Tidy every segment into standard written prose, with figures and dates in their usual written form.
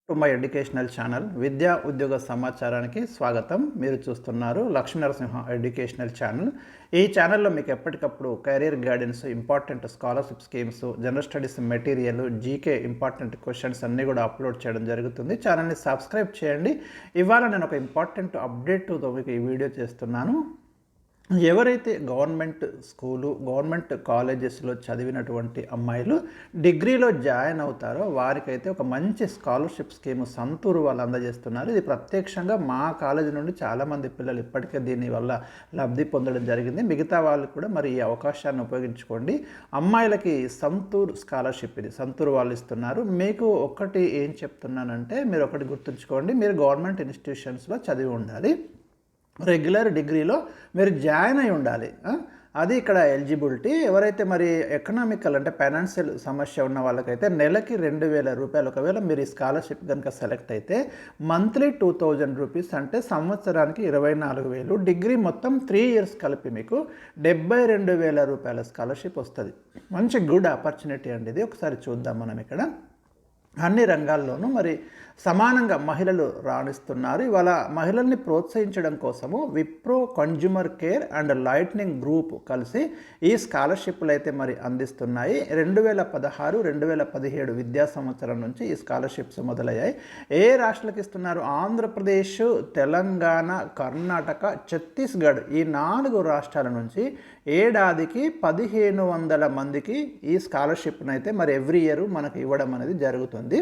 To my educational channel విద్యా ఉద్యోగ సమాచారానికి స్వాగతం. మీరు చూస్తున్నారు లక్ష్మీ నరసింహ ఎడ్యుకేషనల్ ఛానల్. ఈ ఛానల్లో మీకు ఎప్పటికప్పుడు career guidance, important scholarship schemes, general studies material, GK important questions అన్నీ కూడా అప్లోడ్ చేయడం జరుగుతుంది. ఛానల్ని సబ్స్క్రైబ్ చేయండి. ఇవాళ నేను ఒక ఇంపార్టెంట్ అప్డేట్తో మీకు ఈ వీడియో చేస్తున్నాను. ఎవరైతే గవర్నమెంట్ స్కూలు, గవర్నమెంట్ కాలేజెస్లో చదివినటువంటి అమ్మాయిలు డిగ్రీలో జాయిన్ అవుతారో వారికైతే ఒక మంచి స్కాలర్షిప్ స్కీమ్ సంతూరు వాళ్ళు అందజేస్తున్నారు. ఇది ప్రత్యక్షంగా మా కాలేజీ నుండి చాలామంది పిల్లలు ఇప్పటికే దీనివల్ల లబ్ధి పొందడం జరిగింది. మిగతా వాళ్ళు కూడా మరి ఈ అవకాశాన్ని ఉపయోగించుకోండి. అమ్మాయిలకి సంతూర్ స్కాలర్షిప్, ఇది సంతూరు వాళ్ళు ఇస్తున్నారు. మీకు ఒకటి ఏం చెప్తున్నానంటే, మీరు ఒకటి గుర్తుంచుకోండి, మీరు గవర్నమెంట్ ఇన్స్టిట్యూషన్స్లో చదివి ఉండాలి, రెగ్యులర్ డిగ్రీలో మీరు జాయిన్ అయి ఉండాలి. అది ఇక్కడ ఎలిజిబిలిటీ. ఎవరైతే మరి ఎకనామికల్ అంటే ఫైనాన్షియల్ సమస్య ఉన్న వాళ్ళకైతే నెలకి 2,000 రూపాయలు, ఒకవేళ మీరు ఈ స్కాలర్షిప్ కనుక సెలెక్ట్ అయితే మంత్లీ 2,000 రూపీస్, అంటే సంవత్సరానికి 24,000. డిగ్రీ మొత్తం 3 ఇయర్స్ కలిపి మీకు 72,000 రూపాయల స్కాలర్షిప్ వస్తుంది. మంచి గుడ్ ఆపర్చునిటీ అండి ఇది. ఒకసారి చూద్దాం మనం ఇక్కడ. అన్ని రంగాల్లోనూ మరి సమానంగా మహిళలు రాణిస్తున్నారు. ఇవాళ మహిళల్ని ప్రోత్సహించడం కోసము Wipro, consumer care and lightning group కలిసి ఈ స్కాలర్షిప్లు అయితే మరి అందిస్తున్నాయి. 2016-2017 విద్యా సంవత్సరం నుంచి ఈ స్కాలర్షిప్స్ మొదలయ్యాయి. ఏ రాష్ట్రాలకు ఇస్తున్నారు? ఆంధ్రప్రదేశ్, తెలంగాణ, కర్ణాటక, ఛత్తీస్గఢ్, ఈ 4 రాష్ట్రాల నుంచి ఏడాదికి 1,500 మందికి ఈ స్కాలర్షిప్ను అయితే మరి ఎవ్రీ ఇయర్ మనకు ఇవ్వడం అనేది జరుగుతుంది.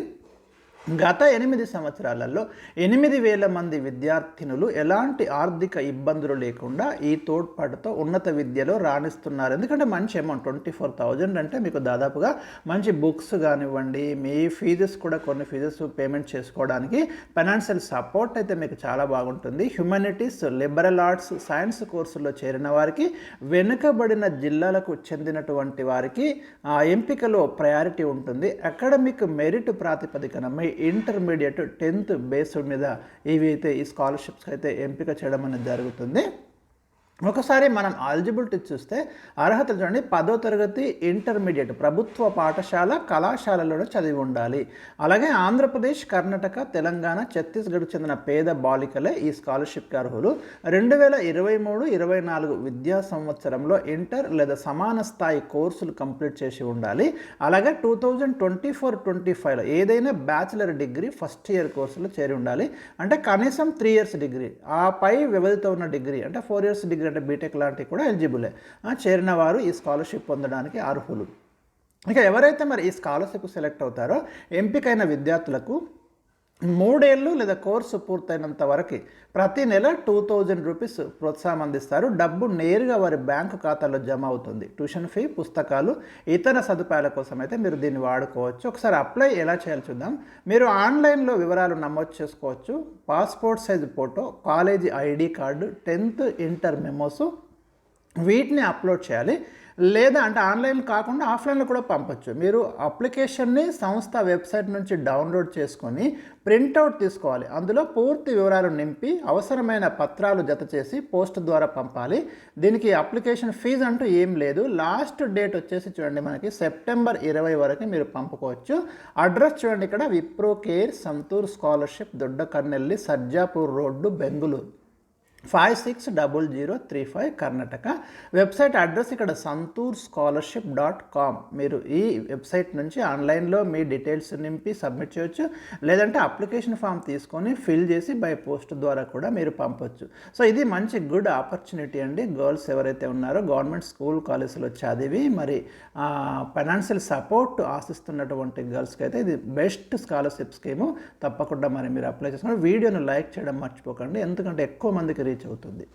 గత 8 సంవత్సరాలలో 8,000 మంది విద్యార్థినులు ఎలాంటి ఆర్థిక ఇబ్బందులు లేకుండా ఈ తోడ్పాటుతో ఉన్నత విద్యలో రాణిస్తున్నారు. ఎందుకంటే మంచి అమౌంట్ 24,000 అంటే మీకు దాదాపుగా మంచి బుక్స్ కానివ్వండి, మీ ఫీజెస్ కూడా కొన్ని ఫీజెస్ పేమెంట్ చేసుకోవడానికి ఫైనాన్షియల్ సపోర్ట్ అయితే మీకు చాలా బాగుంటుంది. హ్యుమానిటీస్, లిబరల్ ఆర్ట్స్, సైన్స్ కోర్సుల్లో చేరిన వారికి, వెనుకబడిన జిల్లాలకు చెందినటువంటి వారికి ఎంపికలో ప్రయారిటీ ఉంటుంది. అకాడమిక్ మెరిట్ ప్రాతిపదికన ఇంటర్మీడియట్ 10th బేస్డ్ మీద ఇవి అయితే ఈ స్కాలర్షిప్స్ అయితే ఎంపిక చేయడం అనేది జరుగుతుంది. ఒకసారి మనం ఎలిజిబిలిటీ చూస్తే అర్హతలు చూడండి. 10వ తరగతి ఇంటర్మీడియట్ ప్రభుత్వ పాఠశాల, కళాశాలలోనే చదివి ఉండాలి. అలాగే ఆంధ్రప్రదేశ్, కర్ణాటక, తెలంగాణ, ఛత్తీస్గఢ్ చెందిన పేద బాలికలే ఈ స్కాలర్షిప్కి అర్హులు. 2023-24 విద్యా సంవత్సరంలో ఇంటర్ లేదా సమాన స్థాయి కోర్సులు కంప్లీట్ చేసి ఉండాలి. అలాగే 2024-25లో ఏదైనా బ్యాచిలర్ డిగ్రీ ఫస్ట్ ఇయర్ కోర్సులో చేరి ఉండాలి. అంటే కనీసం 3 ఇయర్స్ డిగ్రీ, ఆ పై వ్యవధితో ఉన్న డిగ్రీ అంటే 4 ఇయర్స్ డిగ్రీ అంటే బీటెక్ లాంటివి కూడా ఎలిజిబులే. చేరిన వారు ఈ స్కాలర్షిప్ పొందడానికి అర్హులు. ఇక ఎవరైతే మరి ఈ స్కాలర్షిప్ సెలెక్ట్ అవుతారో ఎంపికైన విద్యార్థులకు 3 ఏళ్ళు లేదా కోర్సు పూర్తయినంత వరకు ప్రతి నెల 2,000 రూపీస్ ప్రోత్సాహం అందిస్తారు. డబ్బు నేరుగా వారి బ్యాంకు ఖాతాలో జమ అవుతుంది. ట్యూషన్ ఫీ, పుస్తకాలు, ఇతర సదుపాయాల కోసం అయితే మీరు దీన్ని వాడుకోవచ్చు. ఒకసారి అప్లై ఎలా చేయాలో చూద్దాం. మీరు ఆన్లైన్లో వివరాలు నమోదు చేసుకోవచ్చు. Passport size photo, college ID card, 10th inter memos వీటిని అప్లోడ్ చేయాలి. లేదా అంటే ఆన్లైన్ కాకుండా ఆఫ్లైన్లో కూడా పంపచ్చు. మీరు అప్లికేషన్ని సంస్థ వెబ్సైట్ నుంచి డౌన్లోడ్ చేసుకొని ప్రింట్అవుట్ తీసుకోవాలి. అందులో పూర్తి వివరాలు నింపి అవసరమైన పత్రాలు జత చేసి పోస్ట్ ద్వారా పంపాలి. దీనికి అప్లికేషన్ ఫీజు అంటూ ఏం లేదు. లాస్ట్ డేట్ వచ్చేసి చూడండి, మనకి సెప్టెంబర్ 20 వరకు మీరు పంపుకోవచ్చు. అడ్రస్ చూడండి ఇక్కడ, Wipro care Santoor scholarship, Doddakannelli, Sarjapur road, Bengaluru 560035 Karnataka. Website address ఇక్కడ santoorScholarship.com. మీరు ఈ వెబ్సైట్ నుంచి ఆన్లైన్లో మీ డీటెయిల్స్ నింపి సబ్మిట్ చేయొచ్చు. లేదంటే అప్లికేషన్ ఫామ్ తీసుకొని ఫిల్ చేసి బై పోస్ట్ ద్వారా కూడా మీరు పంపొచ్చు. సో ఇది మంచి గుడ్ ఆపర్చునిటీ అండి. గర్ల్స్ ఎవరైతే ఉన్నారో గవర్నమెంట్ స్కూల్, కాలేజీలో చదివి మరి ఫైనాన్షియల్ సపోర్ట్ ఆశిస్తున్నటువంటి గర్ల్స్కి అయితే ఇది బెస్ట్ స్కాలర్షిప్ స్కీము. తప్పకుండా మరి మీరు అప్లై చేసుకుని వీడియోను లైక్ చేయడం మర్చిపోకండి, ఎందుకంటే ఎక్కువ మందికి రీచ్ అవుతుంది.